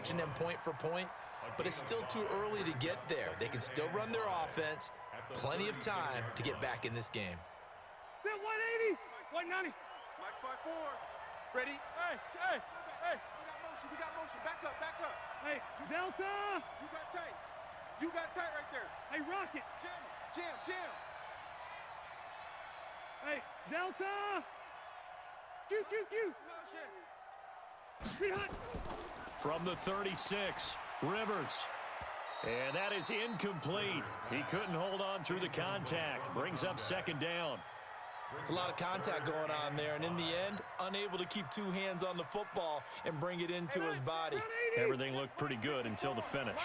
matching them point for point, but it's still too early to get there. They can still run their offense. Plenty of time to get back in this game. 180, 190. Mike's 5-4. Ready? Hey. We got motion. Back up. Hey, Delta. You got tight right there. Hey, Rocket. Jam. Hey, Delta. Q. Motion. Be hot. From the 36, Rivers. And that is incomplete. He couldn't hold on through the contact. Brings up second down. It's a lot of contact going on there, and in the end, unable to keep two hands on the football and bring it into his body. Everything looked pretty good until the finish.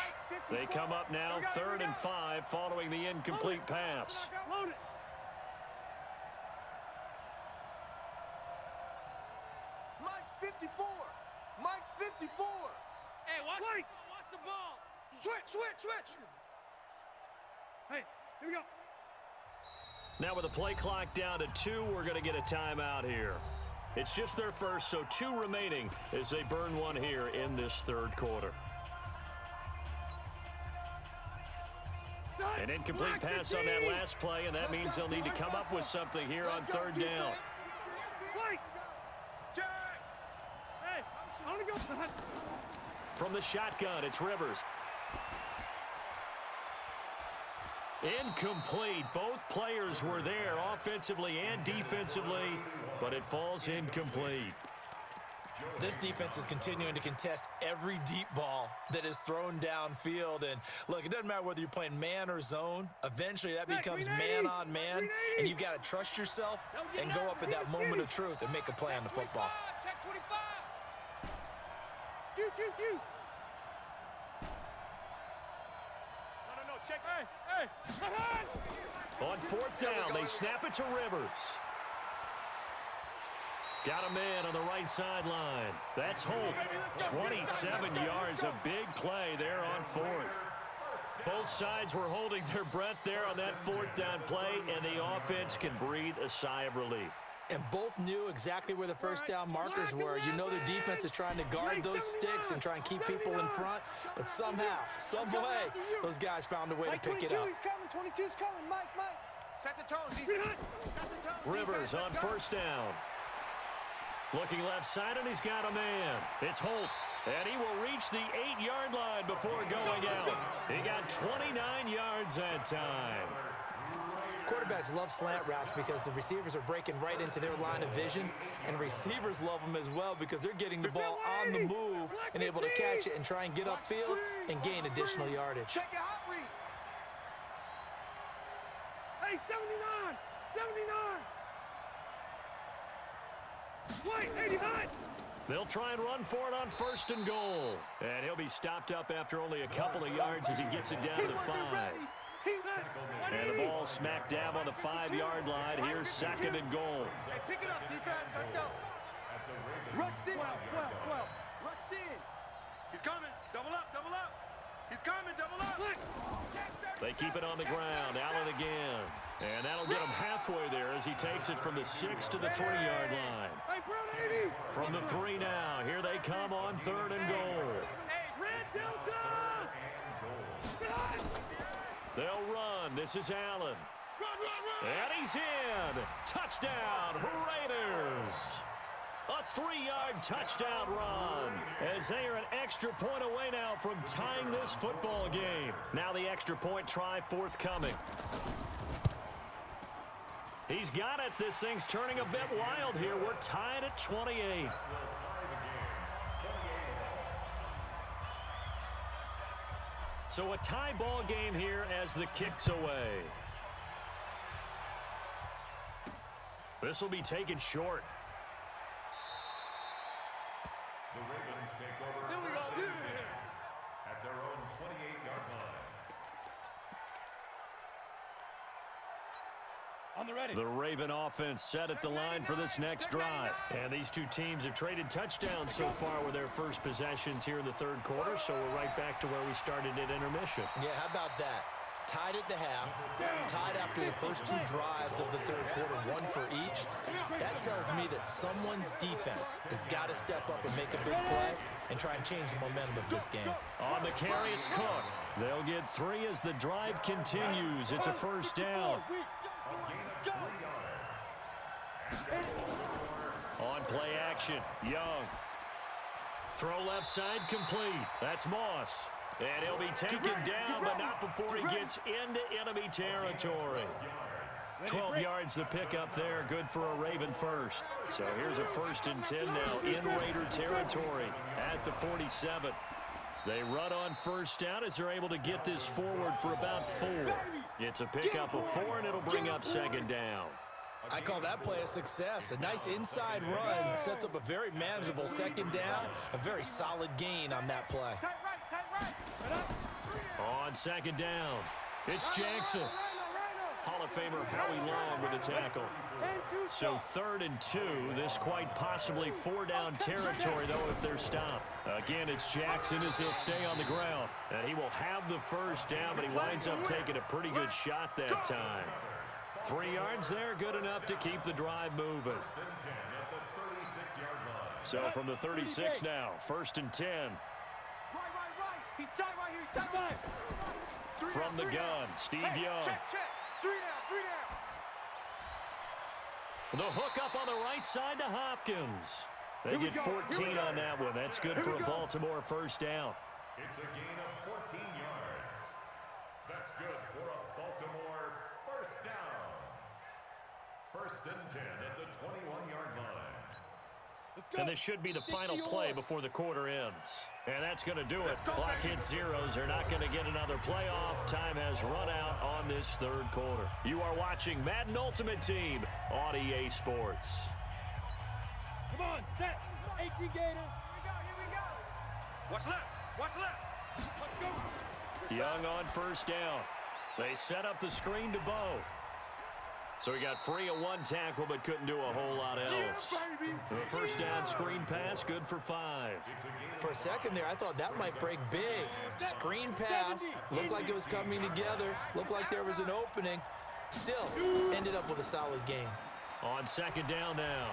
They come up now 3rd and 5 following the incomplete pass. Load it. Mike's 54. Hey, watch the ball. Switch. Hey, here we go. Now with the play clock down to 2, we're going to get a timeout here. It's just their first, so 2 remaining as they burn one here in this third quarter. An incomplete pass on that last play, and that means they'll need to come up with something here on 3rd down. Hey, I want to go. From the shotgun, it's Rivers. Incomplete. Both players were there offensively and defensively, but it falls incomplete. This defense is continuing to contest every deep ball that is thrown downfield. And, look, it doesn't matter whether you're playing man or zone. Eventually, that becomes man on man, and you've got to trust yourself and go up at that moment of truth and make a play on the football. Check 25. Q. No, check. Hey. On 4th down, they snap it to Rivers. Got a man on the right sideline. That's Holt. 27 yards, a big play there on 4th. Both sides were holding their breath there on that 4th down play, and the offense can breathe a sigh of relief. And both knew exactly where the first down markers were. You know the defense is trying to guard those sticks and try and keep people in front, but somehow, some way, those guys found a way to pick it up. He's coming. 22's coming. Mike. Set the tone, defense. Rivers on 1st down. Looking left side, and he's got a man. It's Holt, and he will reach the 8-yard line before going out. He got 29 yards that time. Quarterbacks love slant routes because the receivers are breaking right into their line of vision, and receivers love them as well because they're getting the ball on the move and able to catch it and try and get upfield and gain additional yardage. Check your hot read. Hey, 79. Wait, 89. They'll try and run for it on 1st and goal. And he'll be stopped up after only a couple of yards as he gets it down to the 5. And the ball smack dab on the 5-yard line. Here's 2nd and goal. Hey, pick it up, defense. Let's go. Rush in. 12. Rush in. He's coming. Double up. He's coming. Double up. They keep it on the ground. Allen again. And that'll get him halfway there as he takes it from the 6 to the 3-yard line. Hey, Brown 80. From the 3 now. Here they come on 3rd and goal. Red Delta. They'll run. This is Allen. And he's in. Touchdown, Raiders. A 3-yard touchdown run as they are an extra point away now from tying this football game. Now the extra point try forthcoming. He's got it. This thing's turning a bit wild here. We're tied at 28. So a tie ball game here as the kick's away. This will be taken short. The Ravens take over at their own 28-yard line. On the ready. The Raven offense set at the line for this next drive. And these two teams have traded touchdowns so far with their first possessions here in the third quarter, so we're right back to where we started at intermission. Yeah, how about that? Tied at the half, tied after the first two drives of the third quarter, one for each. That tells me that someone's defense has got to step up and make a big play and try and change the momentum of this game. On the carry, it's Cook. They'll get 3 as the drive continues. It's a first down. On play action, Young. Throw left side complete. That's Moss. And he'll be taken down, but not before he gets into enemy territory. 12 yards the pickup there, good for a Raven first. So here's a 1st and 10 now in Raider territory at the 47. They run on first down as they're able to get this forward for about 4. It's a pickup of 4, and it'll bring up 2nd down. I call that play a success. A nice inside run sets up a very manageable 2nd down, a very solid gain on that play. On 2nd down, it's Jackson. Hall of Famer Howie Long with the tackle. So 3rd and 2, this quite possibly 4-down territory, though, if they're stopped. Again, it's Jackson as he'll stay on the ground. And he will have the first down, but he winds up taking a pretty good shot that time. 3 yards there, good enough to keep the drive moving. So from the 36 now, 1st and 10. He's tight right here. He's tight right. From the gun, Steve Young. Check. 3 down. The hook up on the right side to Hopkins. They get 14 on that one. That's good for a Baltimore first down. It's a gain of 14 yards. That's good for a Baltimore first down. 1st and 10 at the 21-yard line. And this should be the final play before the quarter ends. And that's going to do it. Clock hits zeros. They're not going to get another playoff. Time has run out on this 3rd quarter. You are watching Madden Ultimate Team on EA Sports. Come on, set. 18 Gator. Here we go. Watch left. Let's go. Young on first down. They set up the screen to Bo. So he got free of 1 tackle, but couldn't do a whole lot else. The first down screen pass, good for 5. For a second there, I thought that might break big. Screen pass, looked like it was coming together, looked like there was an opening. Still, ended up with a solid game. On 2nd down now,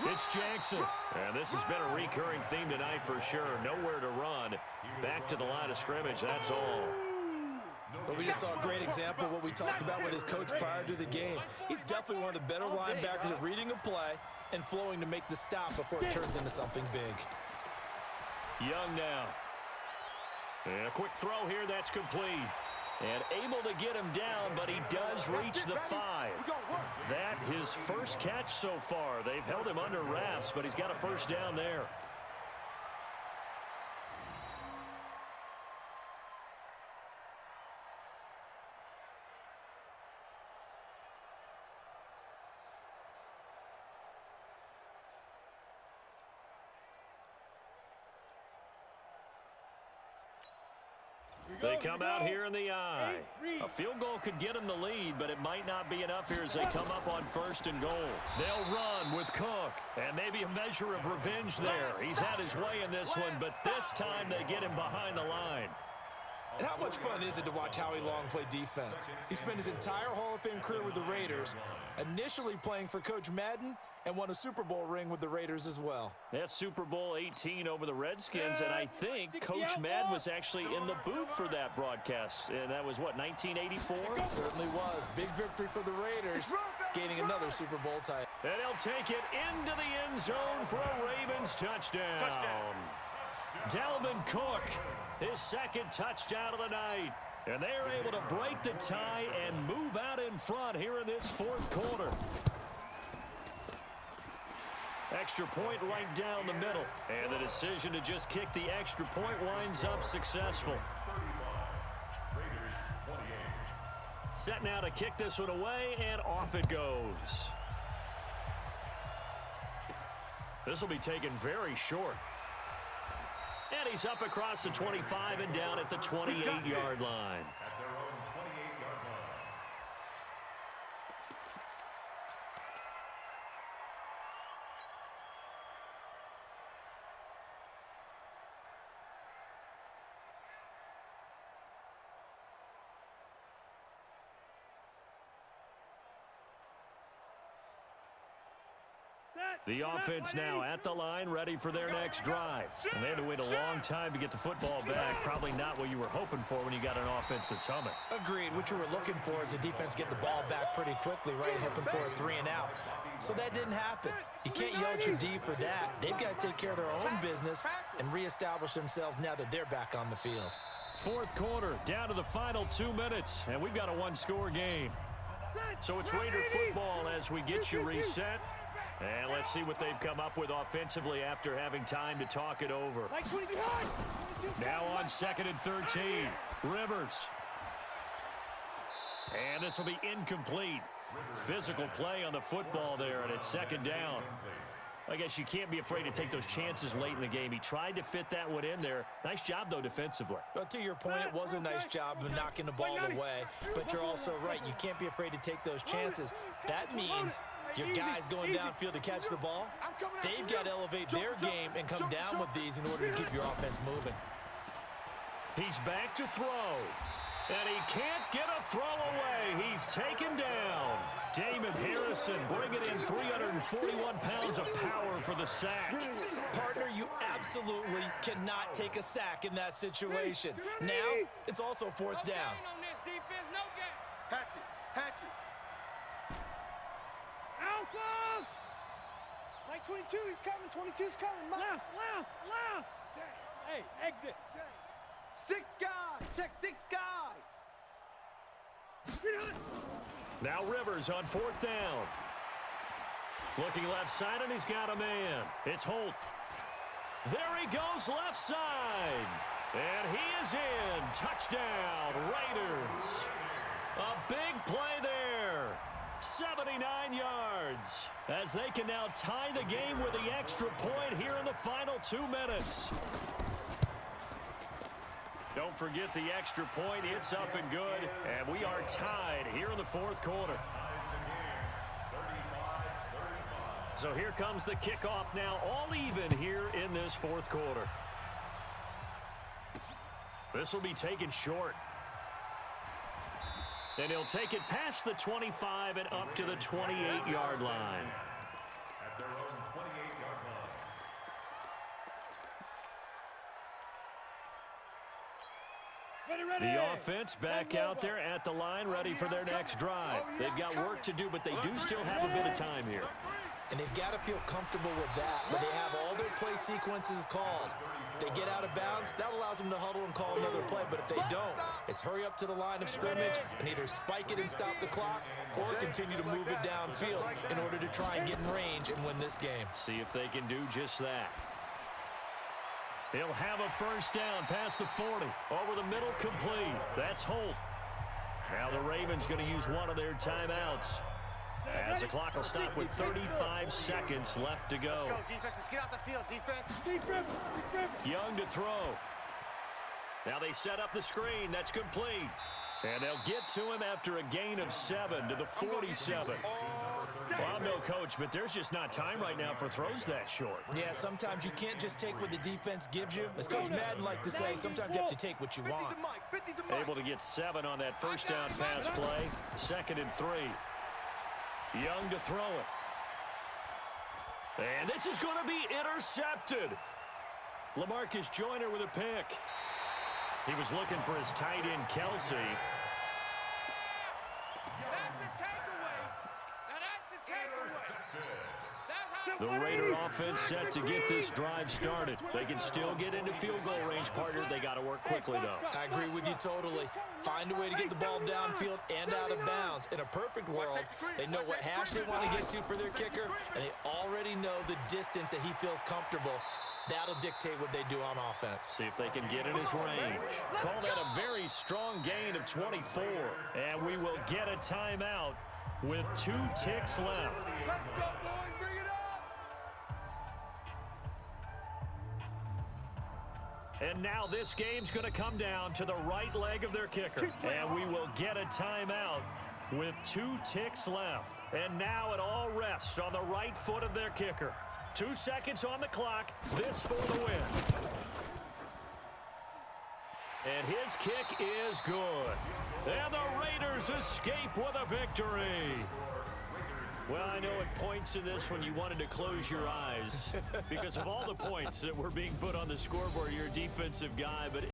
it's Jackson. And this has been a recurring theme tonight for sure. Nowhere to run. Back to the line of scrimmage, that's all. But we just saw a great example of what we talked about with his coach prior to the game. He's definitely one of the better linebackers at reading a play and flowing to make the stop before it turns into something big. Young now. And a quick throw here, that's complete. And able to get him down, but he does reach the 5. That his first catch so far. They've held him under wraps, but he's got a first down there. They come out here in the eye. A field goal could get them the lead, but it might not be enough here as they come up on 1st and goal. They'll run with Cook, and maybe a measure of revenge there. He's had his way in this one, but this time they get him behind the line. And how much fun is it to watch Howie Long play defense? He spent his entire Hall of Fame career with the Raiders, initially playing for Coach Madden, and won a Super Bowl ring with the Raiders as well. That's Super Bowl 18 over the Redskins, and I think Coach Madden was actually in the booth for that broadcast. And that was, what, 1984? It certainly was. Big victory for the Raiders, gaining another Super Bowl title. And he'll take it into the end zone for a Ravens touchdown. Dalvin Cook, his 2nd touchdown of the night. And they're able to break the tie and move out in front here in this 4th quarter. Extra point right down the middle. And the decision to just kick the extra point winds up successful. Set now to kick this one away, and off it goes. This will be taken very short. And he's up across the 25 and down at the 28-yard line. The offense now at the line, ready for their next drive. And they had to wait a long time to get the football back. Probably not what you were hoping for when you got an offense that's humming. Agreed. What you were looking for is the defense get the ball back pretty quickly, right? Hoping for a 3 and out. So that didn't happen. You can't yell at your D for that. They've got to take care of their own business and reestablish themselves now that they're back on the field. Fourth quarter, down to the final 2 minutes, and we've got a one-score game. So it's Raider football as we get you reset. And let's see what they've come up with offensively after having time to talk it over. Now on 2nd and 13, Rivers. And this will be incomplete. Physical play on the football there, and it's 2nd down. I guess you can't be afraid to take those chances late in the game. He tried to fit that one in there. Nice job, though, defensively. Well, to your point, it was a nice job of knocking the ball away. But you're also right. You can't be afraid to take those chances. That means your guys going downfield to catch the ball, they've got to elevate their game and come down with these in order to keep your offense moving. He's back to throw. And he can't get a throw away. He's taken down. Damon Harrison bringing in 341 pounds of power for the sack. Partner, you absolutely cannot take a sack in that situation. Now, it's also 4th down. Hatchet, hatchet. Alpha! Like 22, he's coming. 22's coming. Left. Hey, exit. 6 guys. Check 6 guys. Now Rivers on 4th down. Looking left side, and he's got a man. It's Holt. There he goes left side. And he is in. Touchdown, Raiders. A big play there. 79 yards. As they can now tie the game with the extra point here in the final 2 minutes. Don't forget the extra point. It's up and good. And we are tied here in the 4th quarter. So here comes the kickoff now, all even here in this 4th quarter. This will be taken short. And he'll take it past the 25 and up to the 28-yard line. At their own 28-yard line. The offense back out there at the line, ready for their next drive. They've got work to do, but they do still have a bit of time here. And they've got to feel comfortable with that, but they have all their play sequences called. If they get out of bounds, that allows them to huddle and call another play, but if they don't, it's hurry up to the line of scrimmage and either spike it and stop the clock or continue to move it downfield in order to try and get in range and win this game. See if they can do just that. He'll have a 1st down past the 40. Over the middle, complete. That's Holt. Now the Ravens going to use one of their timeouts. As the clock will stop with 35 seconds left to go. Let's go, defense. Let's get out the field, defense. Defense. Young to throw. Now they set up the screen. That's complete. And they'll get to him after a gain of 7 to the 47. Well, I'm no coach, but there's just not time right now for throws that short. Yeah, sometimes you can't just take what the defense gives you. As Coach Madden liked to say, sometimes you have to take what you want. Able to get 7 on that 1st down pass play. 2nd and 3. Young to throw it. And this is going to be intercepted. LaMarcus Joyner with a pick. He was looking for his tight end, Kelsey. The Raider offense set to get this drive started. They can still get into field goal range, partner. They got to work quickly, though. I agree with you totally. Find a way to get the ball downfield and out of bounds. In a perfect world, they know what hash they want to get to for their kicker, and they already know the distance that he feels comfortable. That'll dictate what they do on offense. See if they can get in his range. Call that a very strong gain of 24. And we will get a timeout with 2 ticks left. Let's go, boys. Bring it up. And now this game's going to come down to the right leg of their kicker. And we will get a timeout with 2 ticks left. And now it all rests on the right foot of their kicker. 2 seconds on the clock. This for the win. And his kick is good. And the Raiders escape with a victory. Well, I know at points in this when you wanted to close your eyes because of all the points that were being put on the scoreboard, you're a defensive guy, but